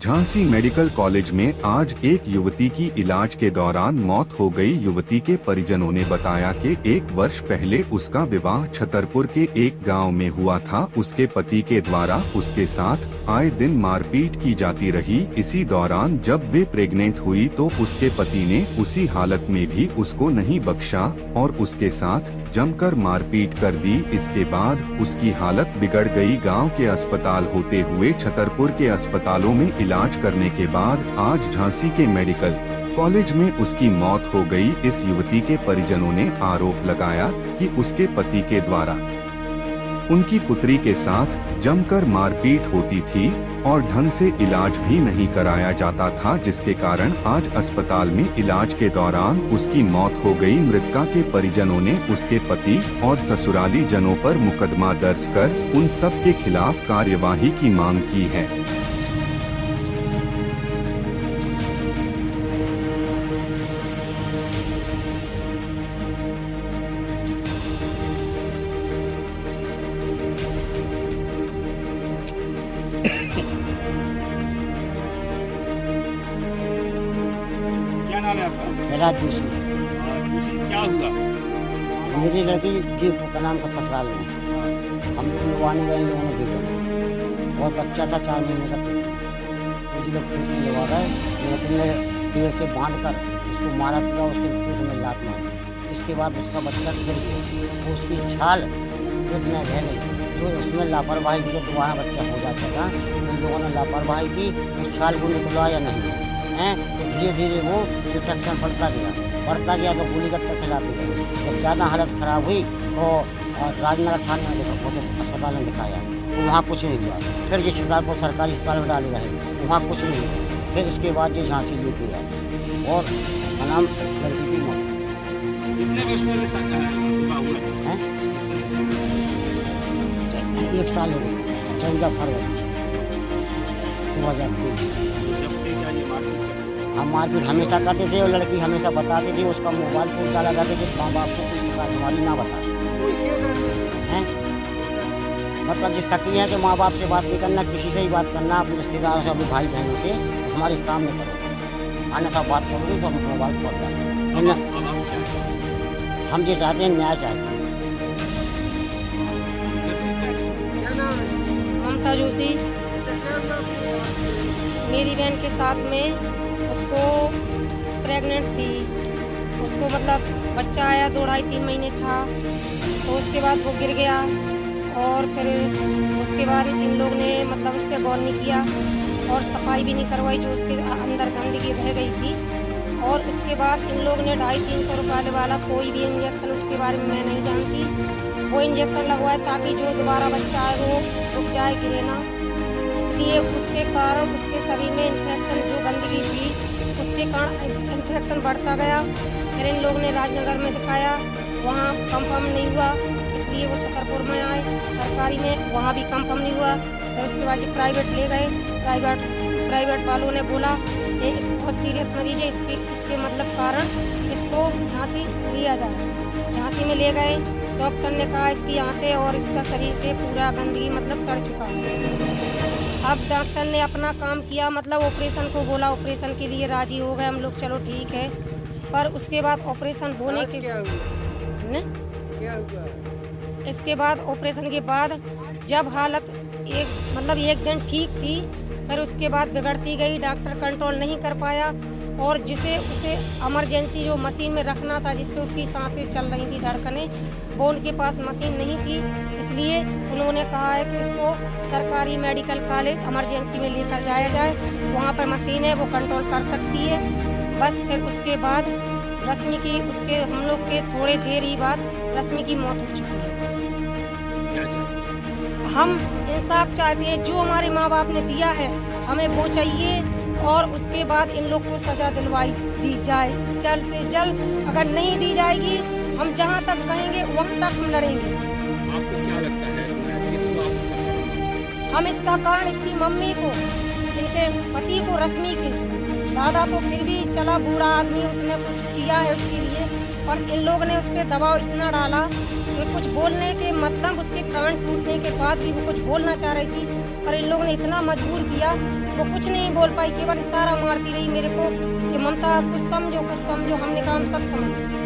Jhansi medical college में आज एक युवती की इलाज के दौरान मौत हो गई। युवती के परिजनों ने बताया कि 1 वर्ष पहले उसका विवाह छतरपुर के एक गांव में हुआ था। उसके पति के द्वारा उसके साथ आए दिन मारपीट की जाती रही। इसी दौरान जब वे प्रेग्नेंट हुई तो उसके पति ने उसी हालत में भी उसको नहीं बख्शा और उसके साथ जमकर मारपीट कर दी। इसके बाद उसकी हालत बिगड़ गई। गांव के अस्पताल होते हुए छतरपुर के अस्पतालों में इलाज करने के बाद आज झांसी के मेडिकल कॉलेज में उसकी मौत हो गई। इस युवती के परिजनों ने आरोप लगाया कि उसके पति के द्वारा उनकी पुत्री के साथ जमकर मारपीट होती थी और ढंग से इलाज भी नहीं कराया जाता था, जिसके कारण आज अस्पताल में इलाज के दौरान उसकी मौत हो गई। मृतका के परिजनों ने उसके पति और ससुराली जनों पर मुकदमा दर्ज कर उन सब के खिलाफ कार्यवाही की मांग की है। क्या नाम है आपका? राजूसी। क्या हुआ? मेरी लड़की थी का नाम का ससुराल में, हम लोग आने गए, लोगों ने भेजा और बच्चा था 4 महीने का। कुछ लोग छुट्टी लगा गए, लेकिन ने पेड़ से बांध कर उसको मारा पीटा, उसके पेट में लात मारी। इसके बाद उसका बच्चा गिर गया, तो उसकी छाल पेट में रह गई, तो उसमें लापरवाही की, दोबारा बच्चा हो जाता था। इन लोगों ने लापरवाही की, उस छाल को निकलवाया नहीं है। धीरे धीरे वो इन्फेक्शन बढ़ता गया तो गोली गट्टा खिलाते गए। जब ज़्यादा हालत ख़राब हुई तो राजनगर थाने में अस्पताल में दिखाया, तो वहाँ कुछ नहीं हुआ। फिर ये छतरपुर सरकारी अस्पताल में डाले रहे, वहाँ कुछ नहीं हुआ। फिर इसके बाद ये झांसी लेके आए और नाम लड़की की मौत। कितने वर्ष पहले शादी हुआ? 1 साल हो गई, 14 फरवरी 2023। हम मारपीट हमेशा करते थे और लड़की हमेशा बताती थी, उसका मोबाइल फोन डाला करते थे, माँ बाप को कोई शिकायत हमारी ना बता हैं। मतलब जिस सक्रिय है कि माँ बाप से बात नहीं करना, किसी से ही बात करना, अपने रिश्तेदारों से, अपने भाई बहनों से हमारे सामने करो। अन्यथा बात करोगे तो हम मोबाइल खोल देंगे। हम ये चाहते हैं, न्याय चाहते हैं। ममता जोशी मेरी बहन के साथ में उसको प्रेग्नेंट थी, उसको मतलब बच्चा आया 2-2.5-3 महीने था, तो उसके बाद वो गिर गया और फिर उसके बाद इन लोग ने मतलब उस पर गौर नहीं किया और सफाई भी नहीं करवाई, जो उसके अंदर गंदगी रह गई थी। और उसके बाद इन लोग ने 250-300 रुपये वाला कोई भी इंजेक्शन, उसके बारे में मैं नहीं जानती, वो इंजेक्शन लगवाए ताकि जो दोबारा बच्चा आए वो रुक जाए, गिरे ना। इसलिए उसके कारण उसके शरीर में इन्फेक्शन, जो गंदगी थी उसके कारण इन्फेक्शन बढ़ता गया। फिर इन लोगों ने राजनगर में दिखाया, वहाँ कंफर्म नहीं हुआ, इसलिए वो छतरपुर में आए सरकारी में, वहाँ भी कंफर्म नहीं हुआ। फिर उसके बाद प्राइवेट ले गए, प्राइवेट वालों ने बोला ये इस बहुत सीरियस मरीज है, इसके मतलब कारण इसको झांसी लिया जाए। झांसी में ले गए, डॉक्टर ने कहा इसकी आंखें और इसका शरीर पे पूरा गंदगी मतलब सड़ चुका है। अब डॉक्टर ने अपना काम किया, मतलब ऑपरेशन को बोला, ऑपरेशन के लिए राजी हो गए हम लोग, चलो ठीक है। पर उसके बाद ऑपरेशन होने के इसके बाद ऑपरेशन के बाद जब हालत एक दिन ठीक थी, फिर उसके बाद बिगड़ती गई, डॉक्टर कंट्रोल नहीं कर पाया और जिसे उसे इमरजेंसी जो मशीन में रखना था, जिससे उसकी सांसें चल रही थी, धड़कनें, वो उनके पास मशीन नहीं थी। इसलिए उन्होंने कहा है कि इसको सरकारी मेडिकल कॉलेज इमरजेंसी में लेकर जाया जाए, वहाँ पर मशीन है, वो कंट्रोल कर सकती है। बस फिर उसके बाद रश्मि की, उसके हम लोग के थोड़े देर ही बाद रश्मि की मौत हो चुकी है। हम इंसाफ चाहते हैं, जो हमारे माँ बाप ने दिया है हमें वो चाहिए और उसके बाद इन लोग को सजा दिलवाई दी जाए जल्द से जल्द। अगर नहीं दी जाएगी, हम जहाँ तक कहेंगे वहाँ तक हम लड़ेंगे। आपको क्या लगता है हम इसका कारण इसकी मम्मी को, इनके पति को, रश्मि के दादा को फिर भी चला, बूढ़ा आदमी, उसने कुछ किया है उसके लिए, पर इन लोग ने उस पर दबाव इतना डाला वे कुछ बोलने के मतलब उसके प्राण टूटने के बाद भी वो कुछ बोलना चाह रही थी, पर इन लोगों ने इतना मजबूर किया, वो कुछ नहीं बोल पाई, केवल इशारा मारती रही मेरे को कि ममता कुछ समझो, हमने कहा हम सब समझ